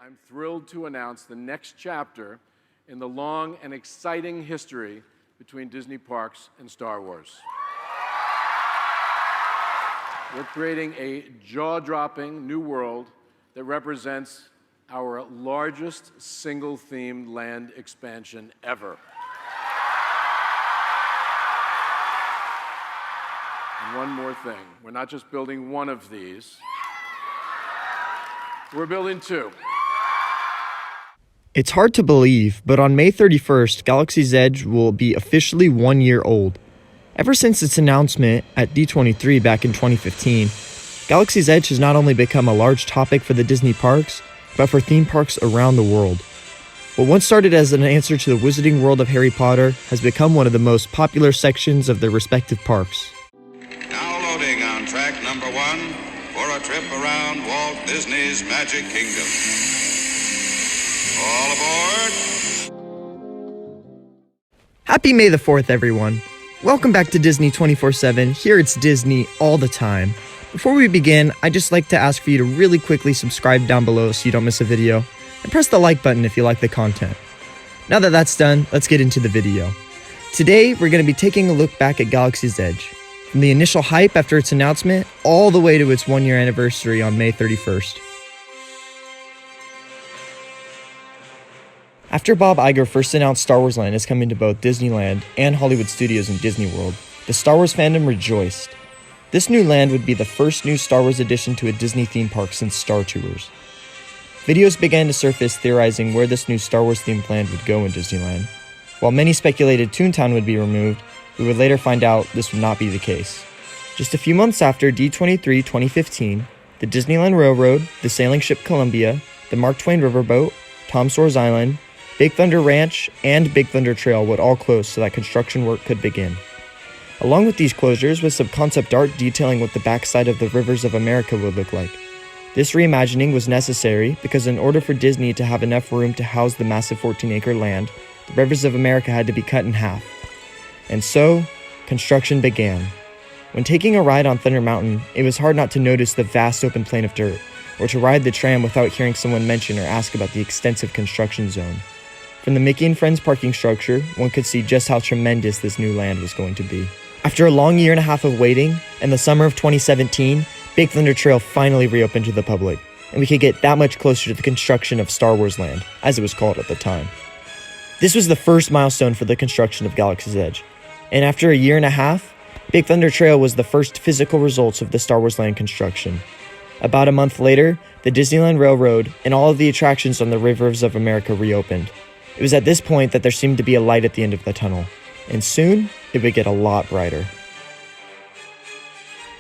I'm thrilled to announce the next chapter in the long and exciting history between Disney Parks and Star Wars. We're creating a jaw-dropping new world that represents our largest single-themed land expansion ever. And one more thing, we're not just building one of these, we're building two. It's hard to believe, but on May 31st, Galaxy's Edge will be officially 1 year old. Ever since its announcement at D23 back in 2015, Galaxy's Edge has not only become a large topic for the Disney parks, but for theme parks around the world. What once started as an answer to the wizarding world of Harry Potter has become one of the most popular sections of their respective parks. Now loading on track number 1 for a trip around Walt Disney's Magic Kingdom. All aboard! Happy May the 4th, everyone. Welcome back to Disney 24/7. Here it's Disney all the time. Before we begin, I'd just like to ask for you to really quickly subscribe down below so you don't miss a video, and press the like button if you like the content. Now that that's done, let's get into the video. Today, we're going to be taking a look back at Galaxy's Edge, from the initial hype after its announcement all the way to its 1 year anniversary on May 31st. After Bob Iger first announced Star Wars Land is coming to both Disneyland and Hollywood Studios in Disney World, the Star Wars fandom rejoiced. This new land would be the first new Star Wars addition to a Disney theme park since Star Tours. Videos began to surface theorizing where this new Star Wars themed land would go in Disneyland. While many speculated Toontown would be removed, we would later find out this would not be the case. Just a few months after D23 2015, the Disneyland Railroad, the sailing ship Columbia, the Mark Twain Riverboat, Tom Sawyer's Island, Big Thunder Ranch, and Big Thunder Trail would all close so that construction work could begin. Along with these closures was some concept art detailing what the backside of the Rivers of America would look like. This reimagining was necessary because in order for Disney to have enough room to house the massive 14-acre land, the Rivers of America had to be cut in half. And so, construction began. When taking a ride on Thunder Mountain, it was hard not to notice the vast open plain of dirt, or to ride the tram without hearing someone mention or ask about the extensive construction zone. From the Mickey and Friends parking structure, one could see just how tremendous this new land was going to be. After a long year and a half of waiting, in the summer of 2017, Big Thunder Trail finally reopened to the public, and we could get that much closer to the construction of Star Wars Land, as it was called at the time. This was the first milestone for the construction of Galaxy's Edge, and after a year and a half, Big Thunder Trail was the first physical results of the Star Wars Land construction. About a month later, the Disneyland Railroad and all of the attractions on the Rivers of America reopened. It was at this point that there seemed to be a light at the end of the tunnel, and soon it would get a lot brighter.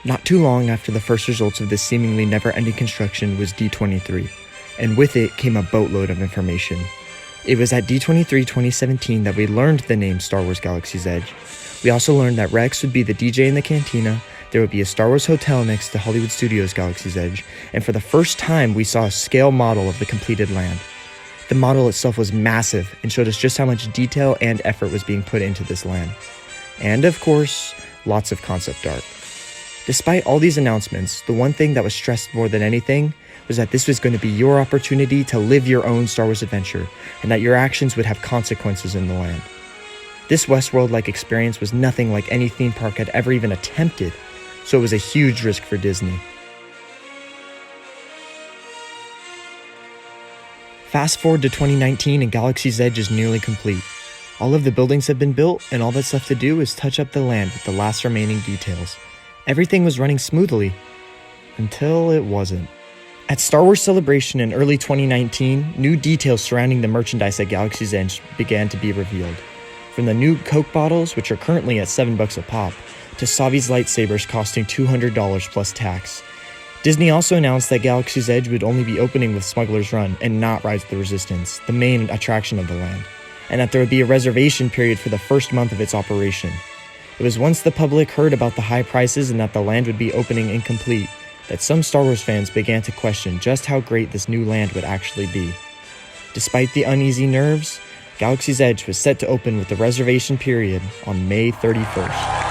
Not too long after the first results of this seemingly never-ending construction was D23, and with it came a boatload of information. It was at D23 2017 that we learned the name Star Wars Galaxy's Edge. We also learned that Rex would be the DJ in the cantina, there would be a Star Wars hotel next to Hollywood Studios Galaxy's Edge, and for the first time we saw a scale model of the completed land. The model itself was massive and showed us just how much detail and effort was being put into this land. And of course, lots of concept art. Despite all these announcements, the one thing that was stressed more than anything was that this was going to be your opportunity to live your own Star Wars adventure, and that your actions would have consequences in the land. This Westworld-like experience was nothing like any theme park had ever even attempted, so it was a huge risk for Disney. Fast forward to 2019 and Galaxy's Edge is nearly complete. All of the buildings have been built, and all that's left to do is touch up the land with the last remaining details. Everything was running smoothly, until it wasn't. At Star Wars Celebration in early 2019, new details surrounding the merchandise at Galaxy's Edge began to be revealed. From the new Coke bottles, which are currently at $7 a pop, to Savi's lightsabers costing $200 plus tax. Disney also announced that Galaxy's Edge would only be opening with Smugglers Run and not Rise of the Resistance, the main attraction of the land, and that there would be a reservation period for the first month of its operation. It was once the public heard about the high prices and that the land would be opening incomplete, that some Star Wars fans began to question just how great this new land would actually be. Despite the uneasy nerves, Galaxy's Edge was set to open with the reservation period on May 31st.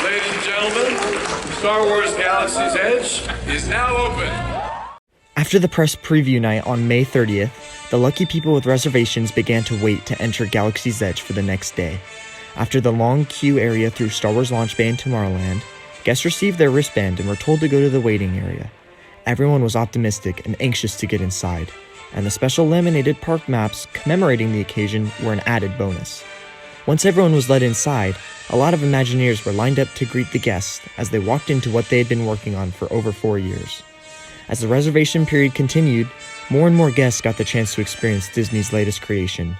Ladies and gentlemen, Star Wars Galaxy's Edge is now open. After the press preview night on May 30th, the lucky people with reservations began to wait to enter Galaxy's Edge for the next day. After the long queue area through Star Wars Launch Bay and Tomorrowland, guests received their wristband and were told to go to the waiting area. Everyone was optimistic and anxious to get inside, and the special laminated park maps commemorating the occasion were an added bonus. Once everyone was let inside, a lot of Imagineers were lined up to greet the guests as they walked into what they had been working on for over 4 years. As the reservation period continued, more and more guests got the chance to experience Disney's latest creation.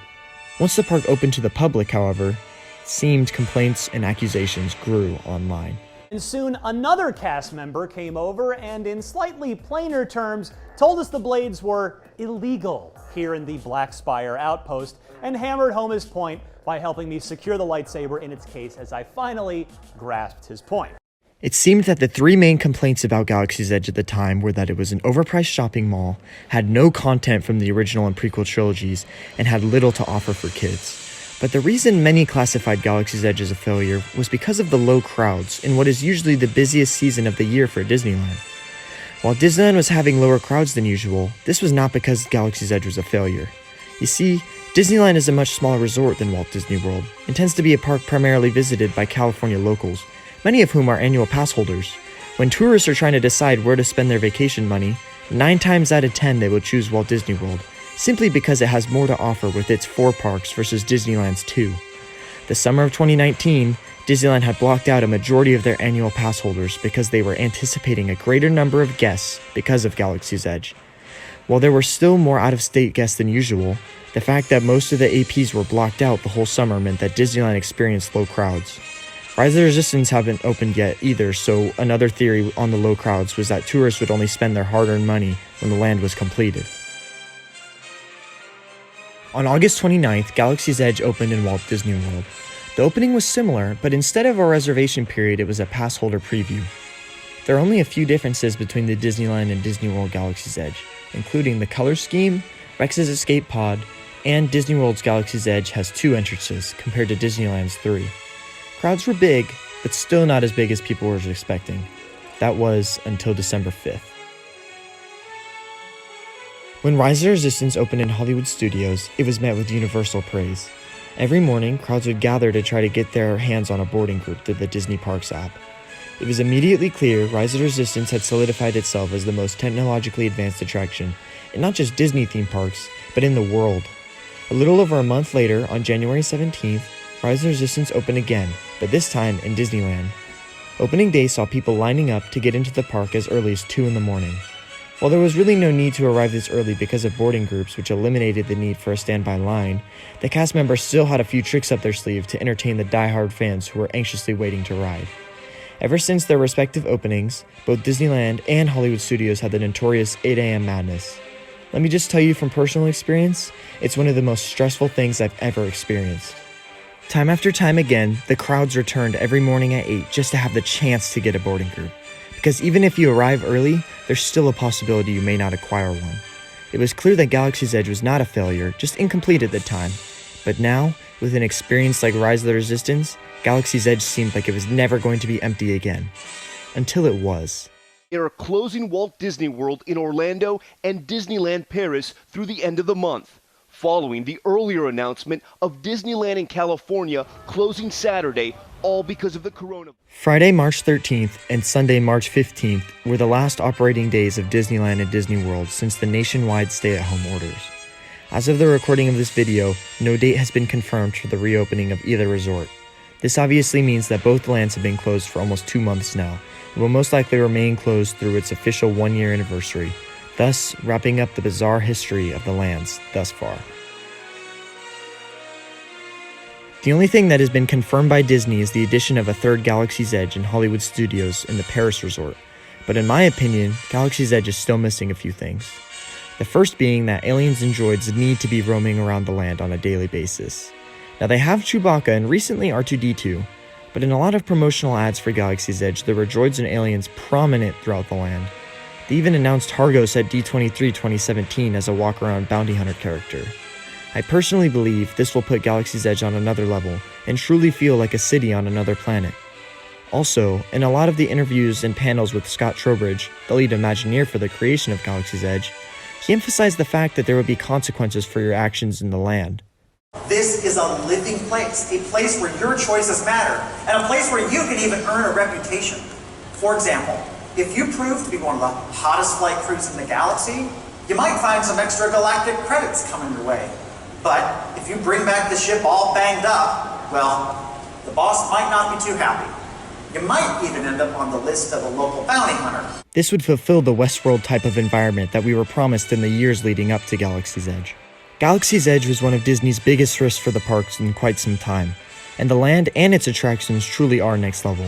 Once the park opened to the public, however, it seemed complaints and accusations grew online. And soon another cast member came over and in slightly plainer terms told us the blades were illegal here in the Black Spire outpost and hammered home his point by helping me secure the lightsaber in its case as I finally grasped his point. It seemed that the three main complaints about Galaxy's Edge at the time were that it was an overpriced shopping mall, had no content from the original and prequel trilogies, and had little to offer for kids. But the reason many classified Galaxy's Edge as a failure was because of the low crowds in what is usually the busiest season of the year for Disneyland. While Disneyland was having lower crowds than usual, this was not because Galaxy's Edge was a failure. You see, Disneyland is a much smaller resort than Walt Disney World, and tends to be a park primarily visited by California locals, many of whom are annual pass holders. When tourists are trying to decide where to spend their vacation money, 9 times out of 10 they will choose Walt Disney World, simply because it has more to offer with its 4 parks versus Disneyland's 2. The summer of 2019, Disneyland had blocked out a majority of their annual pass holders because they were anticipating a greater number of guests because of Galaxy's Edge. While there were still more out-of-state guests than usual, the fact that most of the APs were blocked out the whole summer meant that Disneyland experienced low crowds. Rise of the Resistance haven't opened yet either, so another theory on the low crowds was that tourists would only spend their hard-earned money when the land was completed. On August 29th, Galaxy's Edge opened in Walt Disney World. The opening was similar, but instead of a reservation period, it was a pass holder preview. There are only a few differences between the Disneyland and Disney World Galaxy's Edge, including the color scheme, Rex's escape pod, and Disney World's Galaxy's Edge has 2 entrances compared to Disneyland's 3. Crowds were big, but still not as big as people were expecting. That was until December 5th. When Rise of the Resistance opened in Hollywood Studios, it was met with universal praise. Every morning, crowds would gather to try to get their hands on a boarding group through the Disney Parks app. It was immediately clear Rise of the Resistance had solidified itself as the most technologically advanced attraction, in not just Disney theme parks, but in the world. A little over a month later, on January 17th, Rise of the Resistance opened again, but this time in Disneyland. Opening day saw people lining up to get into the park as early as 2 in the morning. While there was really no need to arrive this early because of boarding groups, which eliminated the need for a standby line, the cast members still had a few tricks up their sleeve to entertain the die-hard fans who were anxiously waiting to ride. Ever since their respective openings, both Disneyland and Hollywood Studios had the notorious 8 a.m. madness. Let me just tell you from personal experience, it's one of the most stressful things I've ever experienced. Time after time again, the crowds returned every morning at 8 just to have the chance to get a boarding group. Because even if you arrive early, there's still a possibility you may not acquire one. It was clear that Galaxy's Edge was not a failure, just incomplete at the time. But now, with an experience like Rise of the Resistance, Galaxy's Edge seemed like it was never going to be empty again. Until it was. They are closing Walt Disney World in Orlando and Disneyland Paris through the end of the month, following the earlier announcement of Disneyland in California closing Saturday, all because of the coronavirus. Friday, March 13th and Sunday, March 15th were the last operating days of Disneyland and Disney World since the nationwide stay-at-home orders. As of the recording of this video, no date has been confirmed for the reopening of either resort. This obviously means that both lands have been closed for almost 2 months now, and will most likely remain closed through its official 1-year anniversary, thus wrapping up the bizarre history of the lands thus far. The only thing that has been confirmed by Disney is the addition of a 3rd Galaxy's Edge in Hollywood Studios in the Paris resort, but in my opinion, Galaxy's Edge is still missing a few things. The first being that aliens and droids need to be roaming around the land on a daily basis. Now they have Chewbacca and recently R2-D2, but in a lot of promotional ads for Galaxy's Edge, there were droids and aliens prominent throughout the land. They even announced Hargos at D23 2017 as a walk-around bounty hunter character. I personally believe this will put Galaxy's Edge on another level and truly feel like a city on another planet. Also, in a lot of the interviews and panels with Scott Trowbridge, the lead Imagineer for the creation of Galaxy's Edge, he emphasized the fact that there would be consequences for your actions in the land. This is a living place, a place where your choices matter, and a place where you can even earn a reputation. For example, if you prove to be one of the hottest flight crews in the galaxy, you might find some extra galactic credits coming your way. But if you bring back the ship all banged up, well, the boss might not be too happy. You might even end up on the list of a local bounty hunter. This would fulfill the Westworld type of environment that we were promised in the years leading up to Galaxy's Edge. Galaxy's Edge was one of Disney's biggest risks for the parks in quite some time, and the land and its attractions truly are next level.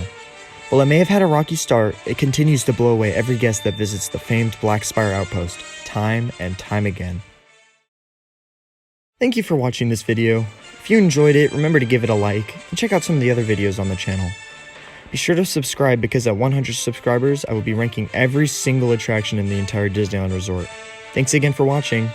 While it may have had a rocky start, it continues to blow away every guest that visits the famed Black Spire Outpost, time and time again. Thank you for watching this video. If you enjoyed it, remember to give it a like, and check out some of the other videos on the channel. Be sure to subscribe because at 100 subscribers, I will be ranking every single attraction in the entire Disneyland Resort. Thanks again for watching.